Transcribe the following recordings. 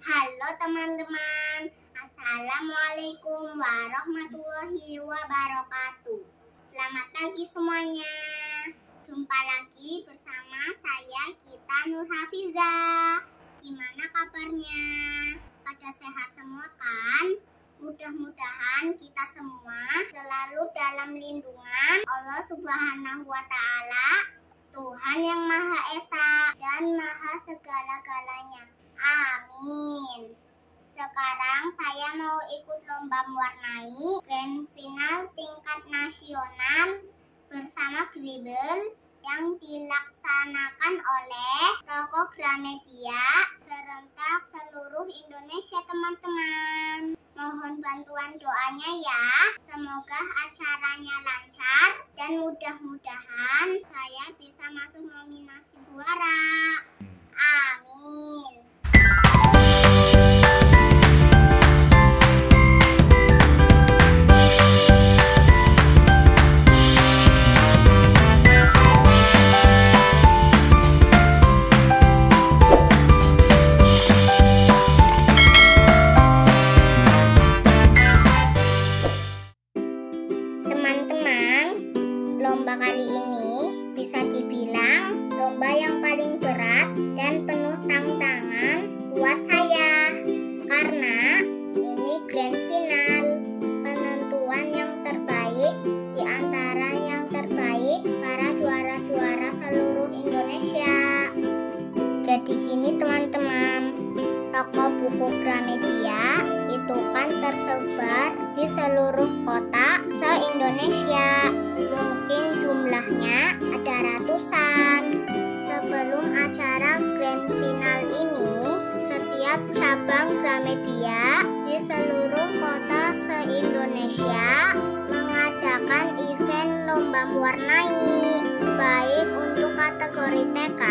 Halo teman-teman, Assalamualaikum warahmatullahi wabarakatuh. Selamat pagi semuanya. Jumpa lagi bersama saya Gita Nur Hafiza. Gimana kabarnya? Pada sehat semua kan? Mudah-mudahan kita semua selalu dalam lindungan Allah Subhanahu wa Ta'ala, Tuhan yang Maha Esa dan Maha segala-galanya. Amin. Sekarang saya mau ikut lomba mewarnai Grand Final tingkat nasional bersama Gribble yang dilaksanakan oleh toko Gramedia serentak seluruh Indonesia teman-teman. Mohon bantuan doanya ya. Semoga acaranya lancar dan mudah-mudahan saya bisa masuk nominasi juara. Amin. Teman-teman, lomba kali ini bisa dibilang lomba yang paling berat dan penuh tantangan buat saya. Karena ini grand final, penentuan yang terbaik di antara yang terbaik para juara-juara seluruh Indonesia. Jadi gini teman-teman, toko buku Gramedia itu kan tersebar di seluruh kota se-Indonesia. Mungkin jumlahnya ada ratusan. Sebelum acara grand final ini, setiap cabang Gramedia di seluruh kota se-Indonesia mengadakan event lomba mewarnai, baik untuk kategori TK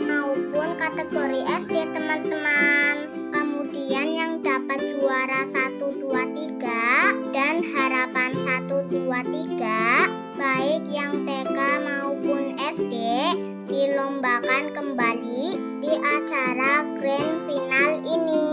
maupun kategori SD teman-teman. Kemudian yang dapat juara 1, 2, 3 dan harapan 1, 2, 3 baik yang TK maupun SD dilombakan kembali di acara grand final ini.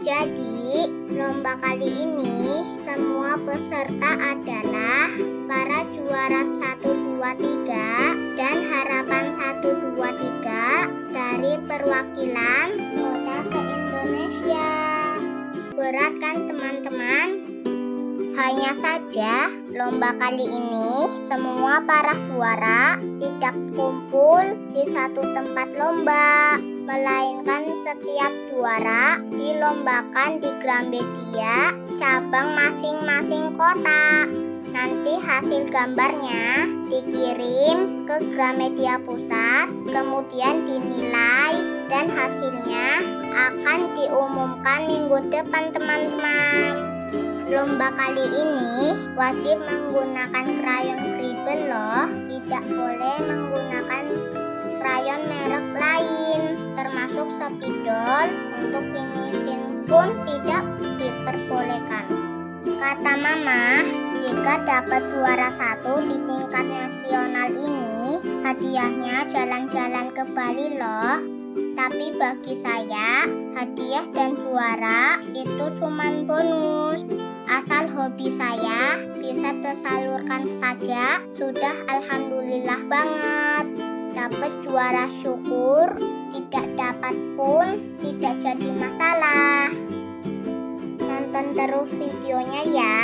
Jadi lomba kali ini semua peserta adalah para juara 1, 2, 3 dan harapan 1, 2, 3 dari perwakilan kota se-Indonesia. Berat kan teman-teman? Hanya saja lomba kali ini semua para juara tidak kumpul di satu tempat lomba, melainkan setiap juara dilombakan di Gramedia cabang masing-masing kota. Nanti hasil gambarnya dikirim ke Gramedia Pusat, kemudian dinilai dan hasilnya akan diumumkan minggu depan teman-teman. Lomba kali ini wajib menggunakan krayon Gribble loh, tidak boleh menggunakan krayon merek lain, termasuk spidol. Untuk finishing pun tidak diperbolehkan. Kata mama, jika dapat juara 1 di tingkat nasional ini, hadiahnya jalan-jalan ke Bali loh. Tapi bagi saya, hadiah dan juara itu cuman bonus. Asal hobi saya bisa tersalurkan saja, sudah alhamdulillah banget. Dapat juara syukur, tidak dapat pun tidak jadi masalah. Nonton terus videonya ya.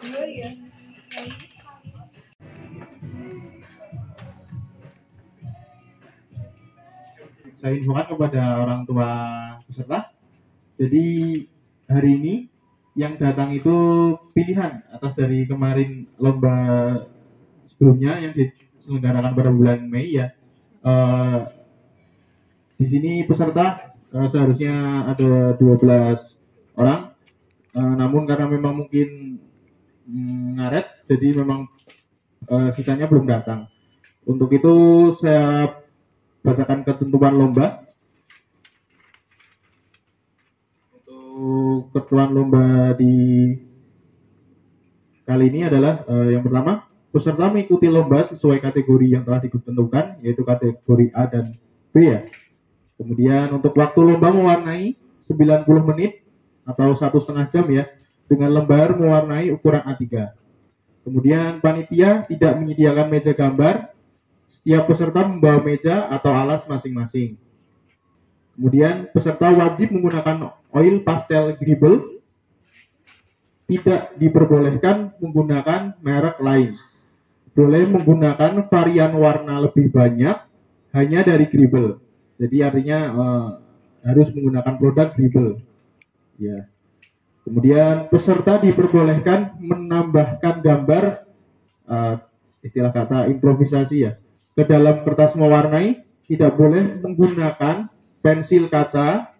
Iya ya. saya infokan kepada orang tua peserta. Jadi hari ini yang datang itu pilihan atas dari kemarin lomba sebelumnya yang diselenggarakan pada bulan Mei ya. Di sini peserta seharusnya ada 12 orang, namun karena memang mungkin ngaret, jadi memang sisanya belum datang. Untuk itu saya bacakan ketentuan lomba. Untuk ketentuan lomba di kali ini adalah yang pertama, peserta mengikuti lomba sesuai kategori yang telah ditentukan, yaitu kategori A dan B ya. Kemudian untuk waktu lomba mewarnai 90 menit atau 1,5 jam ya, dengan lembar mewarnai ukuran A3. Kemudian panitia tidak menyediakan meja gambar, setiap peserta membawa meja atau alas masing-masing. Kemudian peserta wajib menggunakan oil pastel Gribble, tidak diperbolehkan menggunakan merek lain. Boleh menggunakan varian warna lebih banyak hanya dari Gribble. Jadi artinya harus menggunakan produk Gribble. Ya. Kemudian peserta diperbolehkan menambahkan gambar istilah kata improvisasi ya ke dalam kertas mewarnai, tidak boleh menggunakan pensil kaca,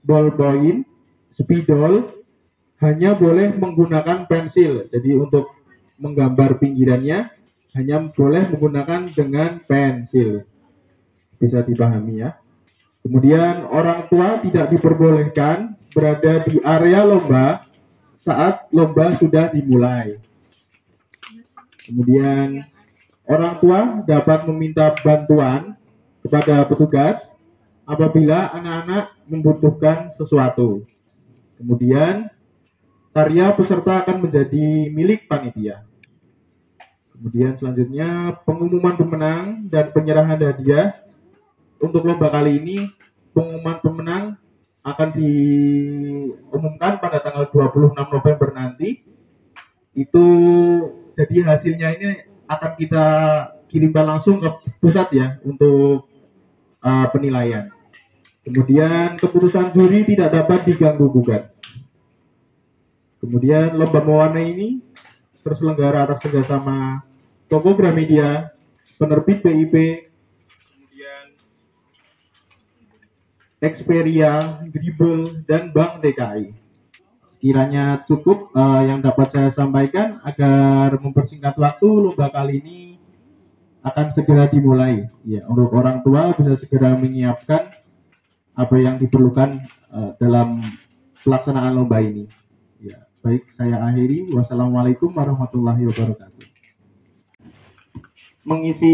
ballpoint, spidol, hanya boleh menggunakan pensil. Jadi untuk menggambar pinggirannya hanya boleh menggunakan dengan pensil. Bisa dipahami ya. Kemudian orang tua tidak diperbolehkan berada di area lomba saat lomba sudah dimulai. Kemudian orang tua dapat meminta bantuan kepada petugas apabila anak-anak membutuhkan sesuatu. Kemudian karya peserta akan menjadi milik panitia. Kemudian selanjutnya pengumuman pemenang dan penyerahan hadiah. Untuk lomba kali ini pengumuman pemenang akan diumumkan pada tanggal 26 November nanti. Itu jadi hasilnya ini akan kita kirimkan langsung ke pusat ya untuk penilaian. Kemudian keputusan juri tidak dapat diganggu gugat. Kemudian lomba mewarnai ini terselenggara atas kerjasama toko Gramedia, penerbit BIP, kemudian Xperia, Gribble, dan Bank DKI. Kiranya cukup yang dapat saya sampaikan agar mempersingkat waktu lomba kali ini akan segera dimulai. Ya, untuk orang tua bisa segera menyiapkan apa yang diperlukan dalam pelaksanaan lomba ini. Ya, baik, saya akhiri. Wassalamualaikum warahmatullahi wabarakatuh. Mengisi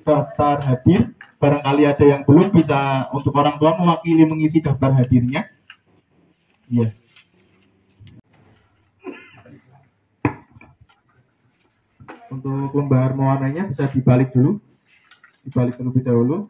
daftar hadir, barangkali ada yang belum, bisa untuk orang tua mewakili mengisi daftar hadirnya. Ya. Untuk lembar mewarnainya bisa dibalik dulu, dibalik terlebih dahulu.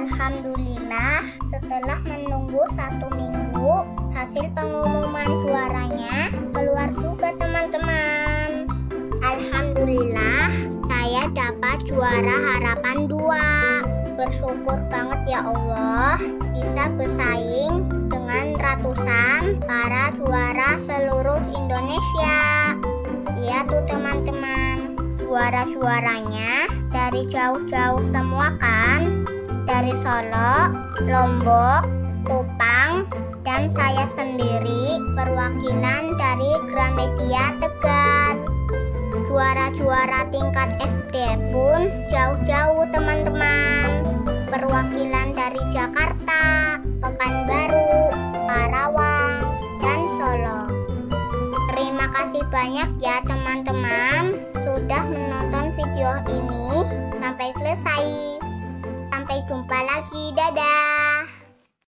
Alhamdulillah, setelah menunggu 1 minggu, hasil pengumuman juaranya keluar juga teman-teman. Alhamdulillah, saya dapat juara harapan 2. Bersyukur banget ya Allah, bisa bersaing dengan ratusan para juara seluruh Indonesia. Iya tuh teman-teman, juara-juaranya dari jauh-jauh semua kan, dari Solo, Lombok, Kupang, dan saya sendiri perwakilan dari Gramedia Tegal. Juara-juara tingkat SD pun jauh-jauh teman-teman, perwakilan dari Jakarta, Pekanbaru, Karawang, dan Solo. Terima kasih banyak ya teman-teman sudah menonton video ini sampai selesai. Sampai jumpa lagi, dadah.